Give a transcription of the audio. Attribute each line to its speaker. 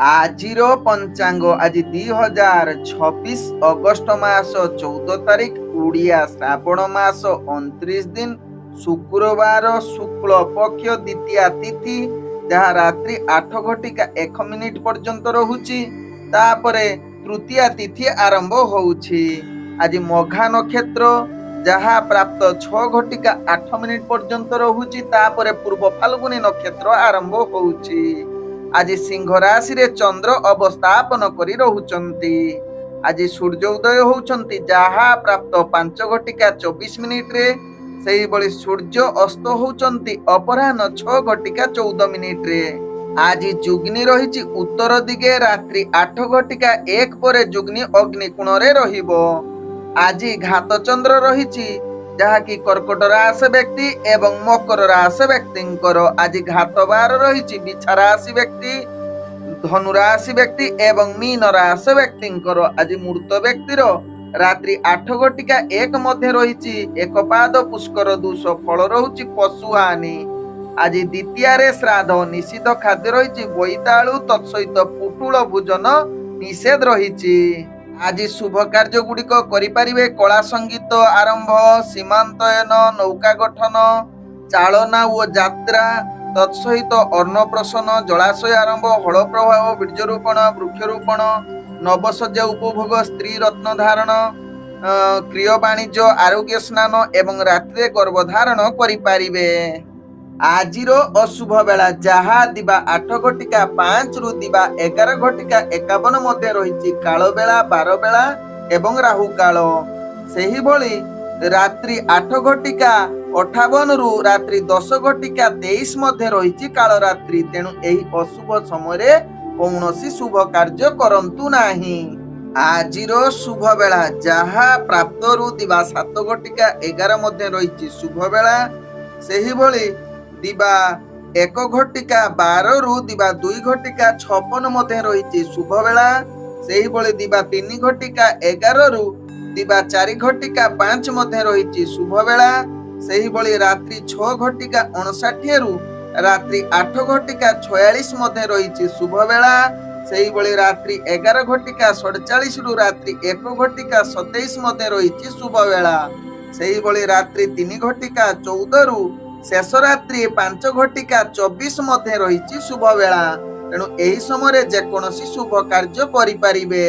Speaker 1: ଆଜିର ପଞ୍ଚାଙ୍ଗ ଆଜି 2026 ଅଗଷ୍ଟ ମାସ 14 ତାରିଖ ଓଡ଼ିଆ ଶ୍ରାବଣ ମାସ 29 ଦିନ ଶୁକ୍ରବାର ଶୁକ୍ଳ ପକ୍ଷ ଦ୍ୱିତୀୟା ତିଥି ଯାହା ରାତ୍ରି 8 ଘଟିକା 1 ମିନିଟ ପର୍ଯ୍ୟନ୍ତ ରହୁଛି। ତାପରେ ତୃତୀୟା ତିଥି ଆରମ୍ଭ ହଉଛି। ଆଜି ମଘା ନକ୍ଷତ୍ର ଯାହା ପ୍ରାପ୍ତ 6 ଘଟିକା 8 ମିନିଟ ପର୍ଯ୍ୟନ୍ତ ରହୁଛି। ତାପରେ ପୂର୍ବ ଫାଲ୍ଗୁନୀ ନକ୍ଷତ୍ର ଆରମ୍ଭ ହଉଛି। ଆଜି ସିଂହ ରାଶିରେ ଚନ୍ଦ୍ର ଅବସ୍ଥାପନ କରି ରହୁଛନ୍ତି। ଆଜି ସୂର୍ଯ୍ୟ ଉଦୟ ହଉଛନ୍ତି ଯାହା ପ୍ରାପ୍ତ 5 ଘଟିକା 24 ମିନିଟରେ। ସେହିଭଳି ସୂର୍ଯ୍ୟ ଅସ୍ତ ହଉଛନ୍ତି ଅପରାହ୍ନ 6 ଘଟିକା 14 ମିନିଟରେ। ଆଜି ଯୁଗ୍ନି ରହିଛି ଉତ୍ତର ଦିଗେ ରାତ୍ରି 8 ଘଟିକା 1 ପରେ ଯୁଗ୍ନି ଅଗ୍ନି କୋଣରେ ରହିବ। ଆଜି ଘାତ ଚନ୍ଦ୍ର ରହିଛି ଯାହାକି କର୍କଟ ରାଶି ବ୍ୟକ୍ତି ଏବଂ ମକର ରାଶି ବ୍ୟକ୍ତିଙ୍କର। ଆଜି ଘାତ ବାର ରହିଛି ବିଛା ରାଶି ବ୍ୟକ୍ତି, ଧନୁ ରାଶି ବ୍ୟକ୍ତି ଏବଂ ମୀନ ରାଶି ବ୍ୟକ୍ତିଙ୍କର। ଆଜି ମୃତ ବ୍ୟକ୍ତିର ରାତ୍ରି 8 ଘଟିକା 1 ମଧ୍ୟ ରହିଛି ଏକପାଦ ପୁଷ୍କର ଦୋଷ, ଫଳ ରହୁଛି ପଶୁହାନି। ଆଜି ଦ୍ୱିତୀୟାରେ ଶ୍ରାଦ୍ଧ, ନିଷିଦ୍ଧ ଖାଦ୍ୟ ରହିଛି ବୋଇତାଳୁ ତତ୍ସହିତ ପୁଟୁଳ ଭୋଜନ ନିଷେଧ ରହିଛି। ଆଜି ଶୁଭ କାର୍ଯ୍ୟ ଗୁଡିକ କରିପାରିବେ କଳା ସଙ୍ଗୀତ ଆରମ୍ଭ, ସୀମାନ୍ତୟନ, ନୌକା ଗଠନ, ଚାଳନା ଓ ଯାତ୍ରା, ତତ୍ସହିତ ଅନ୍ନପ୍ରସନ୍ନ, ଜଳାଶୟ ଆରମ୍ଭ, ହଳ ପ୍ରଭାବ, ବୀର୍ଯ୍ୟରୋପଣ, ବୃକ୍ଷରୋପଣ, ନବସଜ୍ଜା ଉପଭୋଗ, ସ୍ତ୍ରୀ ରତ୍ନ ଧାରଣ, କ୍ରିୟ ବାଣିଜ୍ୟ, ଆରୋଗ୍ୟ ସ୍ନାନ ଏବଂ ରାତ୍ରିରେ ଗର୍ଭଧାରଣ କରିପାରିବେ। ଆଜିର ଅଶୁଭ ବେଳା ଯାହା ଦିବା 8 ଘଟିକା 5 ରୁ ଦିବା 11 ଘଟିକା 51 ମଧ୍ୟ ରହିଛି କାଳ ବେଳା, ବାର ବେଳା ଏବଂ ରାହୁ କାଳ। ସେହିଭଳି ରାତ୍ରି 8 ଘଟିକା 58 ରୁ ରାତ୍ରି 10 ଘଟିକା 23 ମଧ୍ୟ ରହିଛି କାଳ ରାତ୍ରି। ତେଣୁ ଏହି ଅଶୁଭ ସମୟରେ କୌଣସି ଶୁଭ କାର୍ଯ୍ୟ କରନ୍ତୁ ନାହିଁ। ଆଜିର ଶୁଭ ବେଳା ଯାହା ପ୍ରାପ୍ତରୁ ଦିବା 7 ଘଟିକା 11 ମଧ୍ୟ ରହିଛି ଶୁଭ ବେଳା। ସେହିଭଳି ଦିବା 1 ଘଟିକା 12 ରୁ ଦିବା 2 ଘଟିକା 56 ମଧ୍ୟ ରହିଛି ଶୁଭ ବେଳା। ସେହିଭଳି ଦିବା 3 ଘଟିକା 11 ରୁ ଦିବା 4 ଘଟିକା 5 ମଧ୍ୟ ରହିଛି ଶୁଭ ବେଳା। ସେହିଭଳି ରାତ୍ରି 6 ଘଟିକା 59 ରୁ ରାତ୍ରି 8 ଘଟିକା 46 ମଧ୍ୟ ରହିଛି ଶୁଭ ବେଳା। ସେହିଭଳି ରାତ୍ରି 11 ଘଟିକା 47 ରୁ ରାତ୍ରି 1 ଘଟିକା 27 ମଧ୍ୟ ରହିଛି ଶୁଭ ବେଳା। ସେହିଭଳି ରାତ୍ରି 3 ଘଟିକା 14 ରୁ ଶେଷ ରାତ୍ରି 5 ଘଟିକା 24 ମଧ୍ୟ ରହିଛି ଶୁଭ ବେଳା। ତେଣୁ ଏହି ସମୟରେ ଯେକୌଣସି ଶୁଭ କାର୍ଯ୍ୟ କରିପାରିବେ।